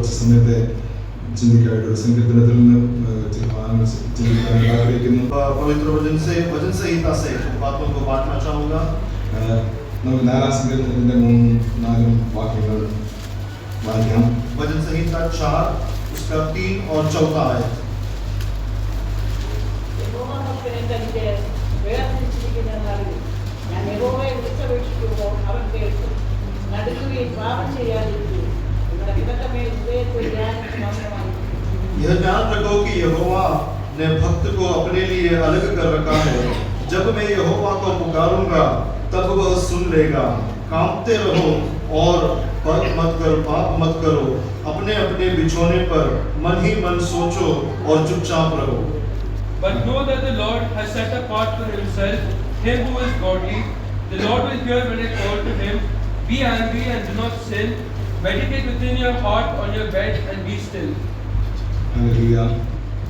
കുറച്ച് സമയത്തെ ചിന്തിക്കായിട്ട് ഒരു സങ്കീർത്തനത്തിൽ നിന്ന് ചിന്തിക്കാൻ ആഗ്രഹിക്കുന്നു. पवित्र वचन संहिता से बातों को बांटना चाहूँगा. നമുക്ക് 4-ാം സങ്കീർത്തനത്തിന്റെ 3-4 വാക്യങ്ങൾ വായിക്കാം. वचन संहिता 4 उसका 3 और 4 आयत. यह ध्यान रखो कि यहोवा ने भक्त को अपने लिए अलग कर रखा है. जब मैं यहोवा को पुकारूंगा तब वह सुन लेगा. कांपते रहो और पाप मत करो. अपने अपने बिछोने पर मन ही मन सोचो और चुपचाप रहो. But know that the Lord has set apart for himself him who is godly. The Lord will hear when I call to him. Be angry and do not sin. Meditate within your heart on your bed and be still. Hallelujah.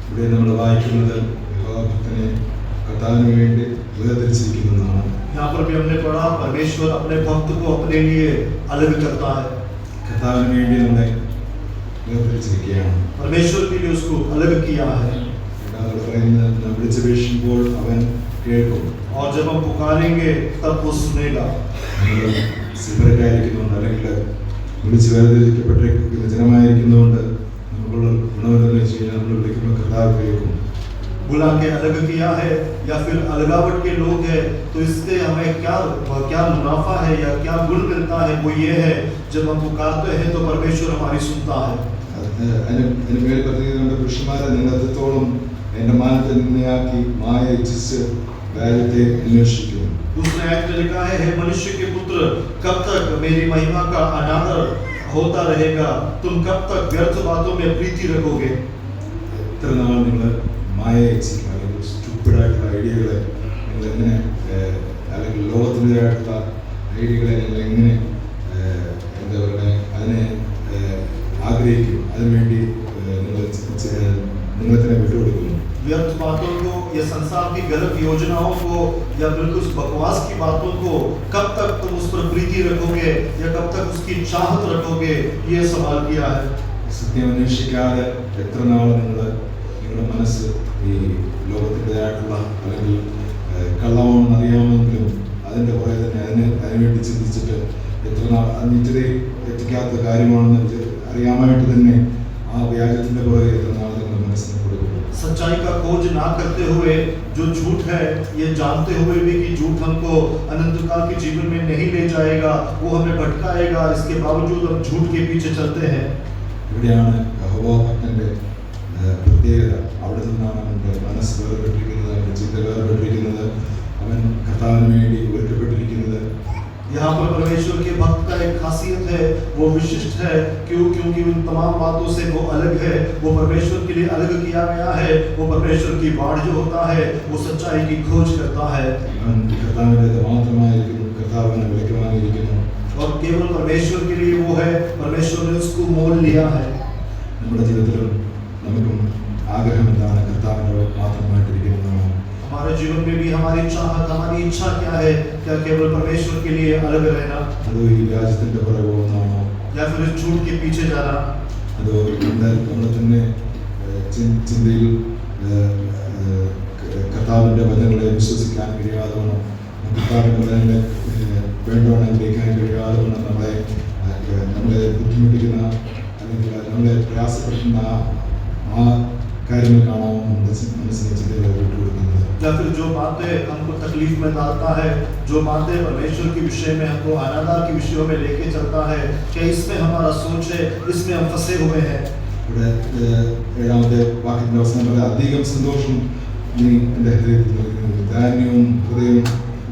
ഇവിടെ നമ്മൾ വായിക്കുന്നത് യഹോവയെ കർത്താവിന് വേണ്ടി വേർതിരിച്ചിരിക്കുന്നതാണ്. यहाँ पर भी हमने पढ़ा परमेश्वर अपने भक्त को अपने लिए अलग करता है. കർത്താവിന് വേണ്ടി നമ്മളെ വേർതിരിച്ചിരിക്കുകയാണ്. परमेश्वर के लिए उसको अलग किया है. വിളിച്ചപേക്ഷിക്കുമ്പോൾ അവൻ കേൾക്കും. और जब हम पुकारेंगे तब वो सुनेगा. സിംഹരായിരിക്കുന്നുണ്ട് അല്ലെങ്കിൽ വിളിച്ച് വേർതിരിക്കപ്പെട്ടിരിക്കുന്ന ജനമായിരിക്കുന്നതുകൊണ്ട് നമുക്കുള്ള ഗുണമെന്ന് വെച്ച് കഴിഞ്ഞാൽ നമ്മൾ വിളിക്കുമ്പോൾ കർത്താവ് കേൾക്കും. बुला के अलग किया है या फिर अलगावट के लोग हैं तो इससे हमें क्या मुनाफा है या क्या गुण मिलता है. वो ये है जब हम पुकारते हैं तो परमेश्वर हमारी सुनता है. അതിന് മേൽ പറഞ്ഞിട്ടുണ്ട്, പുരുഷന്മാരെ നിങ്ങൾ എത്രത്തോളം എന്റെ മാനത്തെ നിന്നയാക്കി മായ ഇച്ഛിച്ച് കാര്യത്തെ അന്വേഷിക്കുന്നു. दूसरे आयत में लिखा है, हे मनुष्य के पुत्र कब तक मेरी महिमा का अनादर होता रहेगा. तुम कब तक व्यर्थ बातों में प्रीति रखोगे. എത്ര നാൾ നിങ്ങൾ മായ ഇച്ഛിക്കുക, അല്ലെങ്കിൽ സ്റ്റുപ്പിഡായിട്ടുള്ള ഐഡിയകളെ നിങ്ങൾ എങ്ങനെ, അല്ലെങ്കിൽ ലോകത്തിൻ്റെതായിട്ടുള്ള ഐഡിയകളെ നിങ്ങൾ എങ്ങനെ എന്താ പറയുക അതിനെ ആഗ്രഹിക്കും, അതിനുവേണ്ടി നിങ്ങൾ തന്നെ വിട്ടുകൊടുക്കുന്നു. व्यर्थ बातों को या संसार की गलत योजनाओं को या बिल्कुल बकवास की बातों को कब तक तुम उस पर प्रीति रखोगे या कब तक उसकी चाहत रखोगे, ये सवाल किया है. സത്യം അന്വേഷിക്കാതെ എത്ര നാൾ നിങ്ങളുടെ മനസ്സ് ഈ ലോകത്തിൻ്റെതായിട്ടുള്ള അല്ലെങ്കിൽ കള്ളമാണെന്ന് അറിയാമെങ്കിലും അതിൻ്റെ പുറകെ തന്നെ അതിനുവേണ്ടി ചിന്തിച്ചിട്ട് എത്ര നാൾ നിത്യത എത്തിക്കാത്ത കാര്യമാണെന്ന് അറിയാമായിട്ട് തന്നെ ആ വ്യാജത്തിൻ്റെ പുറകെ എത്ര നാൾ നിങ്ങളുടെ മനസ്സിനെ കൊടുക്കും. सच्चाई का खोज ना करते हुए जो झूठ है ये जानते हुए भी कि झूठ हमको अनंत काल के जीवन में नहीं ले जाएगा, वो हमें भटकाएगा, इसके बावजूद हम झूठ के पीछे चलते हैं. ഇവിടെയാണ് യഹോവയുടെ പ്രത്യേകത. അവിടെ നിന്നാണ് അവൻ്റെ മനസ്സ് വേർപെട്ടിരിക്കുന്നത്, അവൻ്റെ ചിന്ത വേർപെട്ടിരിക്കുന്നത്, അവൻ കർത്താവിന് വേണ്ടി ഒരുക്കപ്പെട്ടിരിക്കുന്നത്. यहाँ पर परमेश्वर के भक्त का एक खासियत है, वो विशिष्ट है. क्योंकि उन तमाम बातों से वो अलग है. वो परमेश्वर के लिए अलग किया गया है. वो परमेश्वर की बाढ़ जो होता है वो सच्चाई की खोज करता है. കർത്താവിൻ്റെ മാത്രമായിരിക്കുന്നു, കർത്താവിനെ വിളിക്കുവാനിരിക്കുന്നു. और केवल परमेश्वर के लिए वो है, परमेश्वर ने उसको मोल लिया है. നമ്മുടെ ജീവിതത്തിലും നമുക്കും ആഗ്രഹം എന്താണ്? കർത്താവിൻ്റെ മാത്രമായിട്ടിരിക്കുന്നതാണ്. हमारे जीवन में भी हमारी चाहत, हमारी इच्छा क्या है? क्या केवल परमेश्वर के लिए अलग रहना, അതോ ഈ രാജ്യത്തിന്റെ പുറകെ പോകുന്നതാണോ, या फिर इस झूठ के पीछे जाना? അതോ നമ്മുടെ തന്നെ ചിന്തയിൽ കർത്താവിന്റെ വചനങ്ങളെ വിശ്വസിക്കാൻ കഴിയാതെ വേണം, കർത്താവിന്റെ വചനങ്ങളെ വേണ്ടവണ്ണം ഗ്രഹിക്കാൻ കഴിയാതെ വേണം നമ്മളെ ബുദ്ധിമുട്ടിക്കുന്ന അല്ലെങ്കിൽ നമ്മളെ പ്രയാസപ്പെടുത്തുന്ന ആ കാര്യങ്ങൾ കാണാമോ മനസ്സിനെ ചിന്തകളെ വിട്ടുകൊടുക്കുന്നത്. या फिर जो बातें हमको तकलीफ में डालता है, जो बातें परमेश्वर के विषय में हमको अनादर के विषयों में लेके चलता है, क्या इसमें हमारा सोच है, इसमें हम फंसे हुए हैं? ഇവിടെ 7-ാമത്തെ വാക്യത്തിന്റെ അവസാനം പോലെ അധികം സന്തോഷം നീ എൻ്റെ ഹൃദയത്തിൽ നൽകുന്നു,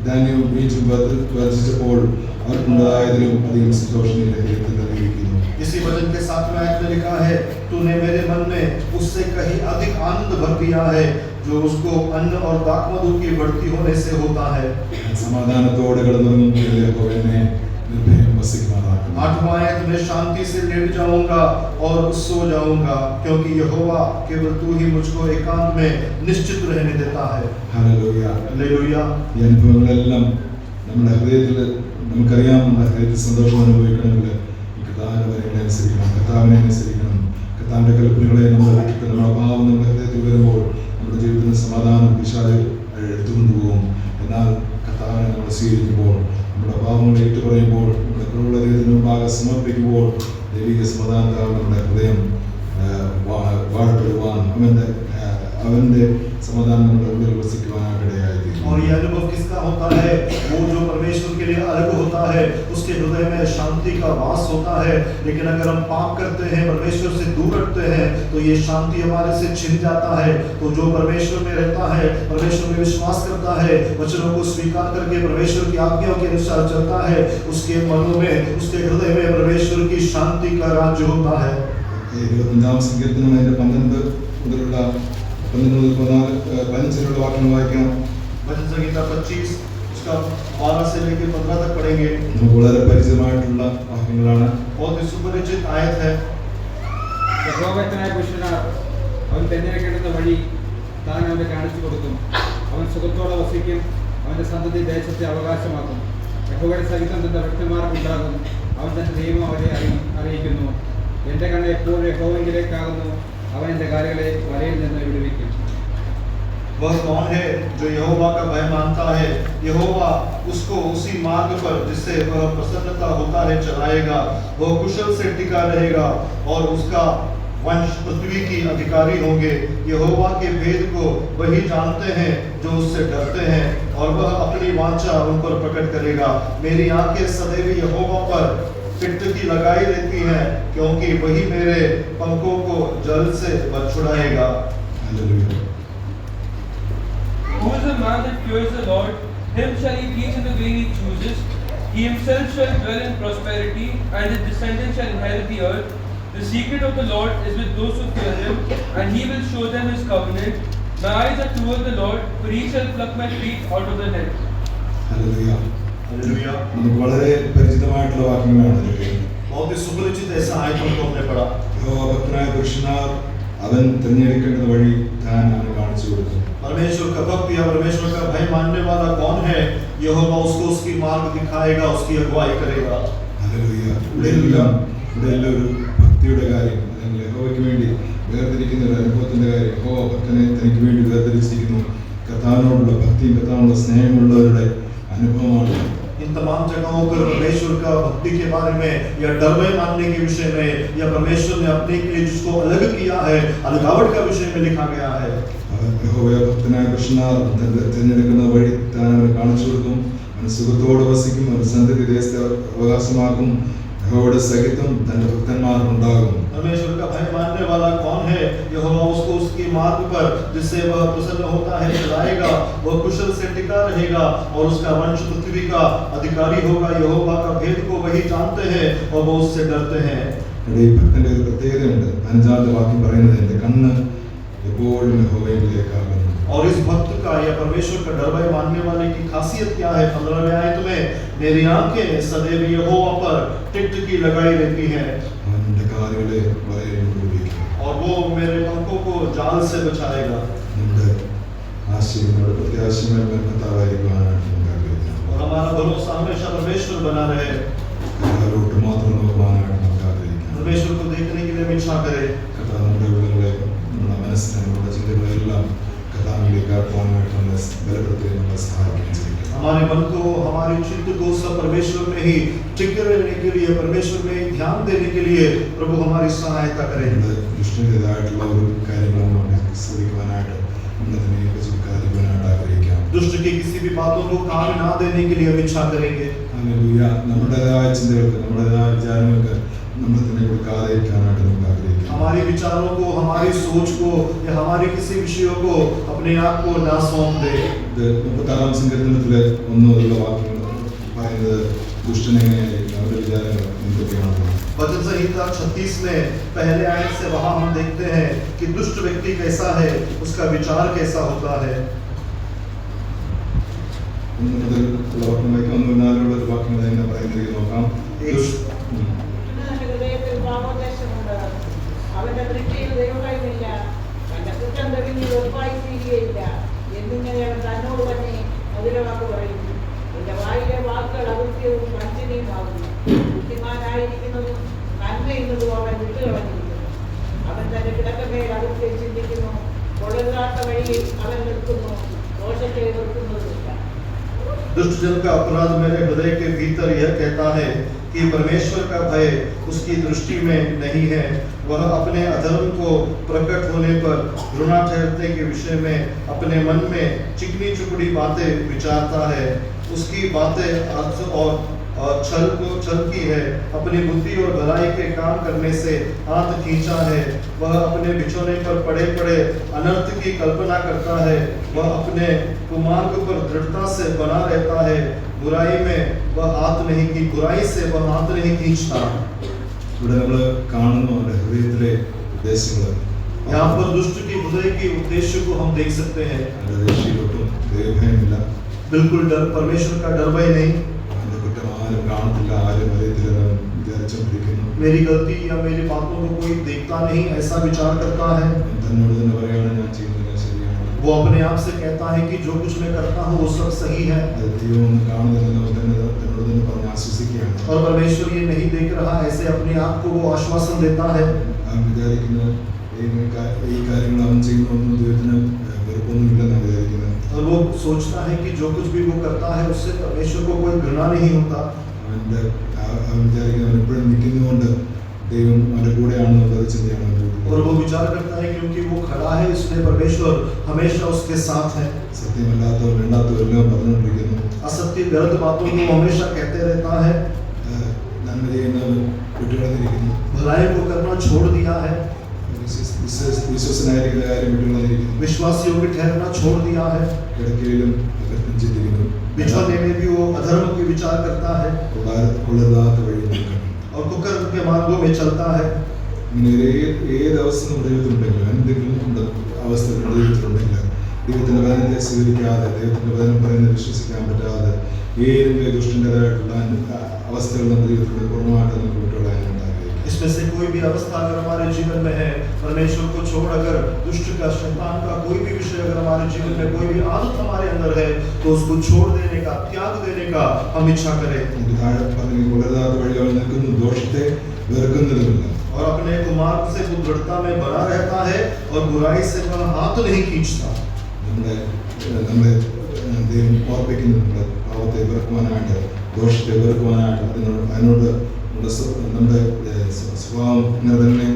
ധാന്യവും വീഞ്ഞും വർദ്ധിച്ചപ്പോൾ അവർക്കുണ്ടായതിലും അധികം സന്തോഷം നിന്റെ ഹൃദയത്തിൽ നൽകിയിരിക്കുന്നു. इसी वचन के 7वें आयत में लिखा है, तूने मेरे मन में उससे कहीं अधिक आनंद भर दिया है जो उसको अन्न और दाखमधु की बढ़ती होने से होता है. സമാധാനത്തോടെ കിടന്നുറങ്ങുമ്പോൾ എന്നെ നിർഭയം വസിക്കുമാറാക്കും. 8वां आयत में शांति से लेट जाऊंगा और सो जाऊंगा क्योंकि यहोवा केवल तू ही मुझको एकांत में निश्चित रहने देता है. ഹല്ലേലൂയ. हालेलुया. ഈ അനുഭവങ്ങളെല്ലാം നമ്മുടെ ഹൃദയത്തിൽ നമുക്കറിയാം. നമ്മുടെ ഹൃദയത്തിൽ സന്തോഷം അനുഭവിക്കണമെങ്കിൽ ഈ കർത്താവിനെ അനുസരിക്കണം, കർത്താവിനെ അനുസരിക്കണം. കർത്താവിന്റെ കൽപ്പനകളെ നമ്മൾ അനുഷ്ഠിക്കുക. നമ്മുടെ പാപം നമ്മുടെ ഹൃദയത്തിൽ വരുമ്പോൾ നമ്മുടെ ജീവിതത്തിന് സമാധാനം പിശാച് എടുത്തുകൊണ്ടുപോകും. എന്നാൽ കർത്താവിനെ നമ്മൾ സ്വീകരിക്കുമ്പോൾ, നമ്മുടെ പാപങ്ങളെ ഏറ്റുപറയുമ്പോൾ, നമ്മുടെ കുറവുള്ള ദൈവത്തിന് മുമ്പാകെ സമർപ്പിക്കുമ്പോൾ ദൈവിക സമാധാനത്താൽ നമ്മുടെ ഹൃദയം വാഴപ്പെടുവാൻ അവന്റെ समाधान में उधर वसिकवाना करेगा। और ये अनुभव किसका होता है? वो जो परमेश्वर के लिए अलग होता है, उसके हृदय में शांति का वास होता है। लेकिन अगर हम पाप करते हैं, परमेश्वर से दूर हटते हैं, तो ये शांति हमारे से छिन जाता है। तो जो परमेश्वर में रहता है, परमेश्वर में विश्वास करता है, वचनों को स्वीकार करके परमेश्वर की आज्ञाओं के अनुसार चलता है, उसके मनों में, उसके हृदय में परमेश्वर की शांति का राज्य होता है। 25 संकीर्तन में 12 മുതലുള്ള 15 വാക്യം വായിക്കാം. भजन संहिता 25 उसका 12 से लेकर 15 तक पढ़ेंगे. നമുക്ക് വളരെ പരിചിതമായിട്ടുള്ള വാക്യങ്ങളാണ്. बहुत ही सुपरिचित आयत है. യഹോവയായ പുരുഷനാർ അവൻ തിരഞ്ഞെടുക്കേണ്ടുന്ന വഴി താൻ അവന് കാണിച്ചു കൊടുക്കും. അവൻ സുഖത്തോടെ വസിക്കും. അവന്റെ സന്തതി ദേശത്തെ അവകാശമാക്കും. യഹോവയുടെ സഹിതം തന്റെ ഭക്തന്മാർക്കുണ്ടാകും. അവൻ തന്റെ നിയമം അവരെ അറിയിക്കുന്നു. എന്റെ കണ്ണ് എപ്പോഴും യഹോവയിലേക്കാകുന്നു. അവൻ എന്റെ കാര്യങ്ങളെ വലയിൽ നിന്ന് വിടുവിക്കും. वह कौन है जो यहोवा का भय मानता है? यहोवा उसको उसी मार्ग पर जिससे वह प्रसन्नता होता है चलाएगा। वह कुशल से टिका रहेगा और उसका वंश पृथ्वी की अधिकारी होंगे। यहोवा के भेद को वही जानते हैं जो उससे डरते हैं, और वह अपनी वाचा उन पर प्रकट करेगा। मेरी आंखें सदैव यहोवा पर टिकटकी लगाई रहती हैं, क्योंकि वही मेरे पंखों को जल से छुड़ाएगा। Hallelujah. Who is the man that fears the Lord? Him shall he teach in the way he chooses. He himself shall dwell in prosperity, and his descendants shall inherit the earth. The secret of the Lord is with those who fear him, and he will show them his covenant. My eyes are toward the Lord, for he shall pluck my feet out of the net. Hallelujah. Hallelujah. നമുക്ക് വളരെ പരിചിതമായിട്ടുള്ള വാക്യങ്ങളാണ് ഇതൊക്കെ. बहुत ही सुपरिचित ऐसा आयत हमने पढ़ा. യഹോവഭക്തനായ പുരുഷനാർ അവൻ തിരഞ്ഞെടുക്കേണ്ട വഴി താൻ അവന് കാണിച്ചു കൊടുക്കും. परमेश्वर का भक्त या परमेश्वर का भय मानने वाला कौन है? यहोवा उसको उसकी मार्ग दिखाएगा, उसकी अगुवाई करेगा. हालेलुया. ഇവിടെ ഒരു ഭക്തിയുടെ കാര്യം, അല്ലെങ്കിൽ യഹോവയ്ക്ക് വേണ്ടി വേർതിരിക്കുന്ന ഒരു അനുഭവത്തിന്റെ കാര്യം. യഹോവ ഭക്തനെ തനിക്ക് വേണ്ടി വേർതിരിച്ചിരിക്കുന്നു. കർത്താവിനോടുള്ള ഭക്തിയും കർത്താവിനുള്ള സ്നേഹമുള്ളവരുടെ അനുഭവമാണ്. इन तमाम जगहों पर परमेश्वर का भक्ति के बारे में या डर मानने के विषय में या परमेश्वर ने अपने के लिए जिसको अलग किया है, अलगावट का विषय में लिखा गया है. ഭക്തനായ പുരുഷനാർ തിരഞ്ഞെടുക്കുന്ന വഴി താൻ അവന് കാണിച്ചു കൊടുക്കും. അവൻ സുഖത്തോടെ വസിക്കും. അവൻ സന്തതി ദേശത്തെ അവകാശമാക്കും. യഹോവയുടെ സഹിതം തന്റെ ഭക്തന്മാരുണ്ടാകും. परमेश्वर का भय मानने वाला कौन है? यहोवा उसको उसके मार्ग पर जिससे वह प्रसन्न होता है चलाएगा। वह कुशल से टिका रहेगा और उसका वंश पृथ्वी का अधिकारी होगा। यहोवा का भेद को वही जानते हैं और वो उससे डरते हैं. ഈ ഭക്തന്റെ ഒരു പ്രത്യേകതയുണ്ട്. 5-ാമത്തെ വാക്യം പറയുന്നത് എന്റെ കണ്ണ് എപ്പോഴും യഹോവയിലേക്കാകുന്നു. और इस भक्त का या परमेश्वर का डर भय मानने वाले की खासियत क्या है? 15वें आयत में मेरी आंखें सदैव यहोवा पर टिकटकी लगाई रहती हैं അവന്റെ കാലുകളെ വലയിൽ മുഴുകിയിരിക്കും. और वो मेरे पंखों को जाल से बचाएगा. നമ്മുടെ ആശയം, നമ്മുടെ പ്രത്യാശകൾ കർത്താവായിരിക്കുവാനായിട്ട് നമുക്ക് ആഗ്രഹിക്കാം. और हमारा भरोसा हमेशा परमेश्वर बना रहे. കർത്താവിലോട്ട് മാത്രം നോക്കുവാനായിട്ട് നമുക്ക് ആഗ്രഹിക്കാം. परमेश्वर को देखने के लिए हम इच्छा करें. കർത്താവ് നമ്മുടെ ഉള്ളുകളെ, നമ്മുടെ മനസ്സിനെ, നമ്മുടെ ചിന്തകളെല്ലാം കർത്താവിലേക്ക് ആക്കുവാനായിട്ട് നമ്മളെ ബലപ്പെടുത്തുകയും നമ്മളെ സഹായിക്കുകയും ചെയ്യും. हमारे मन को, हमारे चित्त को सब परमेश्वर में ही टिके रहने के लिए, परमेश्वर में ध्यान देने के लिए प्रभु हमारी सहायता करें. ദുഷ്ടൻ്റെതായിട്ടുള്ള ഒരു കാര്യങ്ങളും നമുക്ക് ശ്രദ്ധിക്കുവാനായിട്ട് നമ്മൾ തന്നെ കാര്യങ്ങളായിട്ട് ആഗ്രഹിക്കാം. दुष्ट की किसी भी बातों को कान ना देने के लिए हम इच्छा करेंगे. ഹല്ലേലൂയ. നമ്മുടേതായ ചിന്തകൾക്ക്, നമ്മുടേതായ വിചാരങ്ങൾക്ക് നമ്മൾ തന്നെ കൊടുക്കാതെ ഇരിക്കാനായിട്ട് നമുക്ക് ആഗ്രഹിക്കാം. हमारे विचारों को, हमारी सोच को या हमारे किसी विषयों को अपने आप को ना सौंप दे. ഇത് 36-ാം സങ്കീർത്തനത്തിലെ 1 മുതലുള്ള വാക്യങ്ങൾ പറയുന്നത് ദുഷ്ടൻ എങ്ങനെയായിരിക്കും, അവരുടെ വിചാരങ്ങൾ എന്തൊക്കെയാണെന്ന്. वचन संहिता 36 में पहले आयत से वहां हम देखते हैं कि दुष्ट व्यक्ति कैसा है, उसका विचार कैसा होता है. 1 മുതലുള്ള വാക്യം വായിക്കാം. 1-4 ഒരു വാക്യങ്ങൾ എങ്ങനെ പറയുന്നത് നോക്കാം. ഹൃദയത്തിൽ പാപോദ്ദേശമുണ്ട്. അവന്റെ ദൃഷ്ടിയിൽ ദൈവഭയമില്ല. തന്റെ കുറ്റം തെളിഞ്ഞ് വെറുപ്പായി തീരുകയില്ല. എന്നിങ്ങനെ അവൻ തന്നോട് തന്നെ മധുരവാക്ക് പറയുന്നു. എന്റെ വായിലെ വാക്കുകൾ അകൃത്യവും വഞ്ചനയുമാകുന്നു. ബുദ്ധിമാനായിരിക്കുന്നതും നന്മ എന്നതും അവൻ വിട്ടുകളഞ്ഞിരിക്കുന്നു. അവൻ വഴി അവൻ നിൽക്കുന്നു, ദോഷത്തെ വെറുക്കുന്നതുമില്ല. दुष्ट जन का अपराध मेरे हृदय के भीतर यह कहता है कि परमेश्वर का भय उसकी दृष्टि में नहीं है। वह अपने अधर्म को प्रकट होने पर घृणा ठहरने के विषय में अपने मन में चिकनी चुपड़ी बातें विचारता है। उसकी बातें अर्थ और छल की है। अपनी बुद्धि और भलाई के काम करने से हाथ खींचा है। वह अपने बिछोने पर पड़े पड़े अनर्थ की कल्पना करता है। वह अपने कुमार्ग पर दृढ़ता से बना रहता है। बुराई से वह हाथ नहीं खींचता। ഇവിടെ നമ്മൾ കാണുന്നു അവരുടെ ഹൃദയത്തിലെ ഉദ്ദേശങ്ങൾ. यहाँ पर दुष्ट की हृदय के उद्देश्य को हम देख सकते हैं। അവരുടെ രക്ഷയിലൊട്ടും ദൈവഭയമില്ല. बिल्कुल डर, परमेश्वर का डर भय नहीं। അവന്റെ കുറ്റം ആരും കാണത്തില്ല, ആരും അറിയത്തില്ലെന്ന് വിചാരിച്ചുകൊണ്ടിരിക്കുന്നു. मेरी गलती या मेरी बातों को कोई देखता नहीं, ऐसा विचार करता है। തന്നോട് തന്നെ പറയുകയാണ് ഞാൻ ചെയ്യുന്നത് ശരിയാണ്. वो अपने आप से कहता है कि जो कुछ मैं करता हूँ वो सब सही है। അത് ദൈവം കാണുന്നില്ലെന്ന് തന്നോട് തന്നെ പറഞ്ഞ് ആശ്വസിക്കുകയാണ്. और परमेश्वर ये नहीं देख रहा, ऐसे अपने आप को वो आश्वासन देता है। അവൻ വിചാരിക്കുന്നത് ഈ കാര്യങ്ങൾ അവൻ ചെയ്യുന്നൊന്നും ദൈവത്തിന് വെറുപ്പൊന്നുമില്ലെന്നാണ് വിചാരിക്കുന്നത്. और वो सोचता है कि जो कुछ भी वो करता है उससे परमेश्वर को कोई घृणा नहीं होता। അവൻ വിചാരിക്കുന്നത് അവൻ എപ്പോഴും നിൽക്കുന്നതുകൊണ്ട് ദൈവം അവന്റെ കൂടെയാണെന്നുള്ള ചിന്തയാണ്. और वो विचार करता है क्योंकि वो खड़ा है इसलिए परमेश्वर हमेशा उसके साथ है। സത്യമല്ലാത്തവർ വേണ്ടാത്തവർ എല്ലാം പറഞ്ഞുകൊണ്ടിരിക്കുന്നു. असत्य गलत बातों को हमेशा कहते रहता है। നന്മ ചെയ്യുന്നവർ വിട്ടുകളഞ്ഞിരിക്കുന്നു. भलाई को करना छोड़ दिया है। വിശ്വസനായിരിക്കുന്ന കാര്യം വിട്ടുകളഞ്ഞിരിക്കുന്നു. विश्वास योग्य ठहरना छोड़ दिया है। കിടക്കയിലും അകത്തും ചിന്തിക്കുന്നു. बिछौने में भी वो अधर्म की विचार करता है കൊള്ളരുതാത്ത വഴി നോക്കണം. और कुकर्म के मार्गों में चलता है। ഇങ്ങനെ ഏത് അവസ്ഥ നമ്മുടെ ജീവിതത്തിലുണ്ടെങ്കിലും എന്തെങ്കിലും നമ്മുടെ അവസ്ഥ നമ്മുടെ ജീവിതത്തിലുണ്ടെങ്കിൽ ദൈവത്തിന്റെ വചനത്തെ സ്വീകരിക്കാതെ ദൈവത്തിന്റെ വചനം പറയുന്നത് വിശ്വസിക്കാൻ പറ്റാതെ ഏതെങ്കിലും ദുഷ്ടൻ്റെതായിട്ടുള്ള അവസ്ഥകൾ നമ്മുടെ ജീവിതത്തിൽ പൂർണ്ണമായിട്ട് നമുക്ക് വിട്ടുകളയാൻ ഉണ്ടാകും. इसमें से कोई भी अवस्था अगर हमारे जीवन में है, परमेश्वर को छोड़ अगर दुष्ट का, शैतान का कोई भी विषय अगर हमारे जीवन में कोई भी आदत हमारे अंदर है तो उसको छोड़ देने का, त्याग देने का हम इच्छा करें। താഴെ പറഞ്ഞ കൊള്ളരുതാത്ത വഴി അവൻ നിൽക്കുന്നു, ദോഷത്തെ വെറുക്കുന്നതുമില്ല. और अपने कुमार्ग से वो दृढ़ता में बना रहता है और बुराई से वह हाथ नहीं खींचता। നമ്മളെ ദൈവം ഓർപ്പിക്കുന്നുണ്ട് പാവത്തെ വെറുക്കുവാനായിട്ട്, ദോഷത്തെ വെറുക്കുവാനായിട്ട്. അതിനോട് നമ്മുടെ സ്വഭാവം ഇങ്ങനെ തന്നെ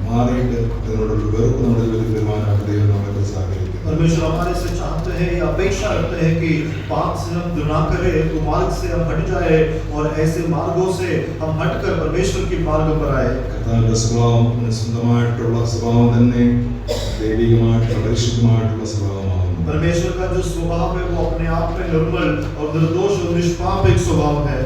മാറിയിട്ട് അതിനോടുള്ള വെറുപ്പ് നമ്മുടെ ജീവിതത്തിൽ വരുവാനായിട്ട് ദൈവം നമ്മളെ കുറിച്ച് ആഗ്രഹിക്കുന്നു. परमेश्वर हमारे से चाहते हैं या अपेक्षा रखते हैं कि पाप से हम घृणा करें, तो मार्ग से हम हट जाए और ऐसे मार्गों से हम हटकर परमेश्वर के मार्ग पर आए। കർത്താവിന്റെ സ്വഭാവം സ്വന്തമായിട്ടുള്ള സ്വഭാവം തന്നെ ദൈവികമായിട്ടുള്ള പരിശുദ്ധമായിട്ടുള്ള സ്വഭാവമാകുന്നു. परमेश्वर का जो स्वभाव है वो अपने आप में निर्मल और निर्दोष और निष्पाप एक स्वभाव है।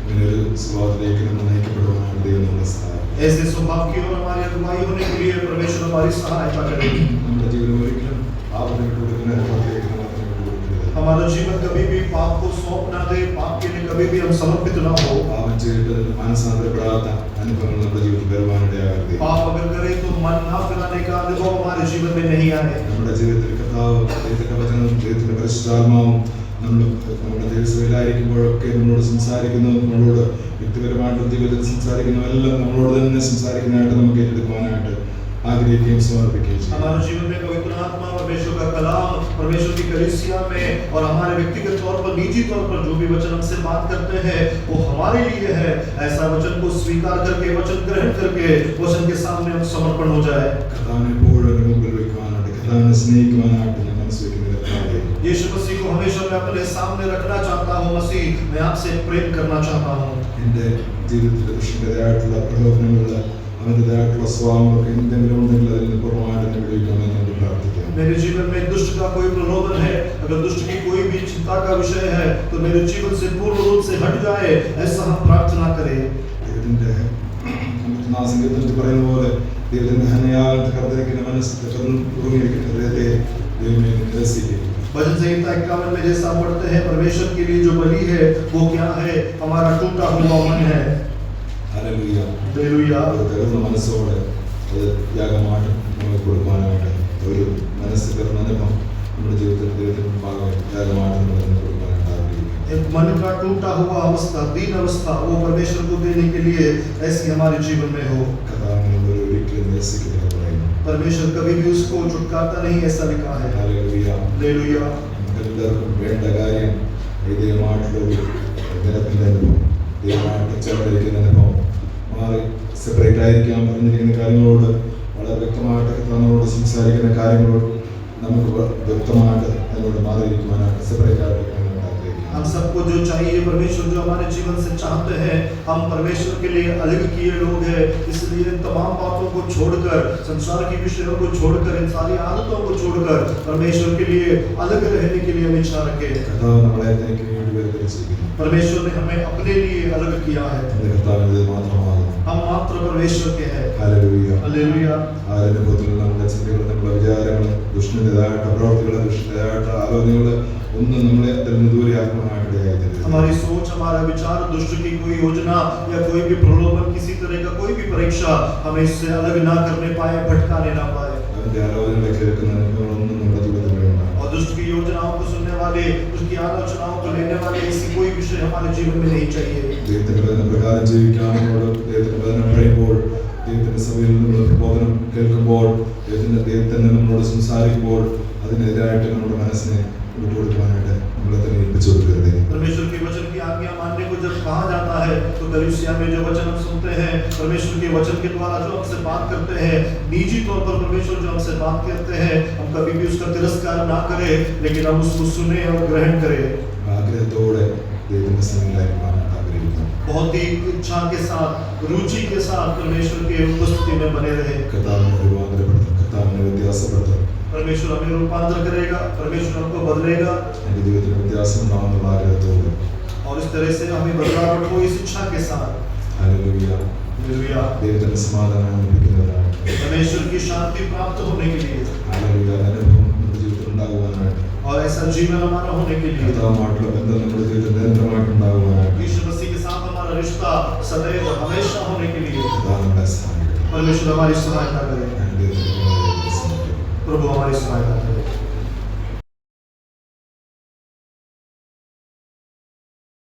ഇങ്ങനെ ഒരു സ്വഭാവത്തിലേക്ക് നമ്മൾ നയിക്കപ്പെടുവാനായിട്ട് ദൈവം നമ്മളെ സഹായിക്കും. ऐसे स्वभाव की ओर हमारी अगुवाई होने के लिए परमेश्वर हमारी सहायता करेगी। നമ്മുടെ ജീവിതം ഒരിക്കലും പാപത്തിന് വിട്ടുകൊടുക്കുന്ന അനുഭവത്തിലേക്ക് നമ്മൾ അതിനെ വിട്ടുകൊടുക്കരുത്. हमारा जीवन कभी भी पाप को सौंप ना दे, पाप के लिए कभी भी हम समर्पित ना हो। പാപം ചെയ്തിട്ട് മനസ്സാന്തരപ്പെടാത്ത അനുഭവങ്ങൾ നമ്മുടെ ജീവിതത്തിൽ വരുവാനിടയാകരുത്. पाप अगर करे तो मन ना फिराने का अनुभव हमारे जीवन में नहीं आए। നമ്മുടെ ജീവിതത്തിൽ കർത്താവ് ദൈവത്തിന്റെ വചനം, ദൈവത്തിന്റെ പരിശുദ്ധാത്മാവും നമ്മുടെ ദൈവസഭയിലായിരിക്കുമ്പോഴൊക്കെ നമ്മളോട് സംസാരിക്കുന്നു, നമ്മളോട് വ്യക്തിപരമായിട്ടും ജീവിതത്തിൽ സംസാരിക്കുന്നു, എല്ലാം നമ്മളോട് തന്നെ സംസാരിക്കുന്നതായിട്ട് നമുക്ക് ഏറ്റെടുക്കുവാനായിട്ട് आग्रह समर्पित हमारे जीवन में पवित्र आत्मा परमेश्वर का कलाम परमेश्वर की कलीसिया में और हमारे व्यक्तिगत तौर पर निजी तौर पर जो भी वचन हमसे बात करते हैं वो हमारे लिए है। ऐसा वचन को स्वीकार करके वचन ग्रहण करके वचन के सामने हम समर्पण हो जाए। यीशु मसीह को हमेशा मैं अपने सामने रखना चाहता हूँ। मसीह मैं आपसे प्रेम करना चाहता हूँ। मेरे जीवन में दुष्ट का कोई प्रलोभन है, अगर दुष्ट की कोई भी चिंता का विषय है तो मेरे जीवन से पूर्ण रूप से हट जाए, ऐसा हम प्रार्थना करें। भजन संहिता 51 में जैसा पढ़ते हैं, परमेश्वर के लिए जो बलि है वो क्या है? हमारा टूटा हुआ मन है। Hallelujah hallelujah. തകർന്ന മനസ്സോടെ അത് യാഗമായിട്ട് നമ്മൾ കൊടുക്കാനായിട്ട് ഒരു മനസ്സ് കർമ്മനപ്പം നമ്മുടെ ജീവിതത്തിൽ ദൈവത്തിന് മുമ്പാകെ യാഗമായിട്ട് നമ്മൾ കൊടുക്കാനായിട്ട് ആഗ്രഹിക്കുന്നു। एक मन का टूटा हुआ अवस्था, दीन अवस्था वो परमेश्वर को देने के लिए ऐसी हमारे जीवन में हो। കഥാ ഒരിക്കലും നിരസിക്കുന്ന പറയുന്നു परमेश्वर कभी भी उसको छुटकारता नहीं, ऐसा लिखा है। ഹല്ലേലൂയ. हालेलुया। നമുക്കെല്ലാവർക്കും വേണ്ട കാര്യം ഈ ദൈവമായിട്ടുള്ള ഒരു ബലത്തിന്റെ അനുഭവം, ദൈവമായിട്ട് ചേർന്നിരിക്കുന്ന അനുഭവം, മാറി സെപ്പറേറ്റ് ആയിരിക്കാൻ പറഞ്ഞിരിക്കുന്ന കാര്യങ്ങളോട് വളരെ വ്യക്തമായിട്ട് നമ്മളോട് സംസാരിക്കുന്ന കാര്യങ്ങളോട് നമുക്ക് വ്യക്തമായിട്ട് അതിനോട് മാറിയിരിക്കുവാനായിട്ട് സെപ്പറേറ്റ് ആയിട്ട് हम सबको जो चाहिए, परमेश्वर जो हमारे जीवन से चाहते हैं, हम परमेश्वर के लिए अलग किए लोग हैं। इसलिए इन तमाम बातों को छोड़कर, संसार की विषयों को छोड़कर, इन सारी आदतों को छोड़कर परमेश्वर के लिए अलग रहने के लिए हम इच्छा रखें। കർത്താവ് നമ്മളെ തനിക്ക് വേണ്ടി വേർതിരിച്ചിരിക്കുന്നു. परमेश्वर ने हमें अपने लिए अलग किया है। നമ്മുടെ കർത്താവിൻ്റെ മാത്രമാകുന്നു. हम मात्र परमेश्वर के हैं। ഹല്ലേലൂയ. हालेलुया। ആ അനുഭവത്തിൽ നമ്മുടെ ചിന്തകൾ, നമ്മുടെ വിചാരങ്ങൾ, ദുഷ്ടൻ്റെതായിട്ട് പ്രവർത്തികൾ, ദുഷ്ടൻ്റെതായിട്ട് ആലോചനകൾ ഒന്നും നമ്മളെ അതിൽ നിന്ന് ദൂരെയാക്കുവാനായിട്ട് हमारी सोच, हमारा विचार, दुष्ट की कोई योजना या कोई भी प्रलोभन, किसी तरह का कोई भी परीक्षा हमें इससे अलग ना करने पाए, भटकाने ना पाए। അവന്റെ ആലോചനകളെ കേൾക്കുന്ന അനുഭവങ്ങളൊന്നും നമ്മുടെ ജീവിതത്തിൽ വേണ്ട. और दुष्ट की योजनाओं को सुनने वाले, उसकी आलोचनाओं को लेने वाले ऐसी कोई विषय हमारे जीवन में नहीं चाहिए। ദൈവത്തിന്റെ വചന പ്രകാരം ജീവിക്കാൻ നമ്മളോട് ദൈവത്തിന്റെ വചനം പറയുമ്പോൾ, ദൈവത്തിന്റെ സഭയിൽ നിന്നുള്ള പ്രബോധനം കേൾക്കുമ്പോൾ, ദൈവത്തിന്റെ നമ്മളോട് സംസാരിക്കുമ്പോൾ അതിനെതിരായിട്ട് നമ്മുടെ മനസ്സിനെ വിട്ടുകൊടുക്കുവാനായിട്ട് നമ്മളെ തന്നെ ഏൽപ്പിച്ചു കൊടുക്കരുത്. परमेश्वर के वचन की आज्ञा मानने को जब कहा जाता है, तो कलीसिया में जो वचन हम सुनते हैं, परमेश्वर के वचन के द्वारा जो हमसे बात करते हैं, निजी तौर पर परमेश्वर जो हमसे बात करते हैं, हम कभी भी उसका तिरस्कार ना करें, लेकिन हम उसको सुने और ग्रहण करें। ആഗ്രഹത്തോടെ ദൈവത്തിന്റെ സന്നിധിയിലായിരിക്കാനായിട്ട് ആഗ്രഹിക്കുന്നു. बहुत ही इच्छा के साथ, रुचि के साथ परमेश्वर की उपस्थिति में बने रहे। കർത്താവിനെ രൂപാന്തരപ്പെടുത്തും, കർത്താവിനെ വ്യത്യാസപ്പെടുത്തും. परमेश्वर हमें रूपांतर करेगा, परमेश्वर हमको बदलेगा, എൻ്റെ ജീവിതത്തിൽ വ്യത്യാസം ഉണ്ടാകുന്നുള്ള ആഗ്രഹത്തോടെ. और इस तरह से हमें बदलाव हो इस इच्छा के साथ। ഹല്ലേലൂയ. हालेलुया। ദൈവത്തിന്റെ സമാധാനം ലഭിക്കുന്നവരായിട്ട്, परमेश्वर की शांति प्राप्त होने के लिए ഹല്ലേലൂയ, അനുഭവം നമ്മുടെ ജീവിതത്തിൽ ഉണ്ടാകുവാനായിട്ട്, और ऐसा जीवन हमारा होने के लिए, കർത്താവുമായിട്ടുള്ള ബന്ധം നമ്മുടെ ജീവിതത്തിൽ നിരന്തരമായിട്ടുണ്ടാകുവാനായിട്ട് यीशु मसीह के साथ हमारा रिश्ता सदैव हमेशा होने के लिए കർത്താവ് നമ്മളെ സഹായിക്കട്ടെ. परमेश्वर हमारी सहायता करे। ഞാൻ ദൈവത്തിന്റെ കൃപയെ സ്നേഹിക്കുന്നു. प्रभु हमारी सहायता करे।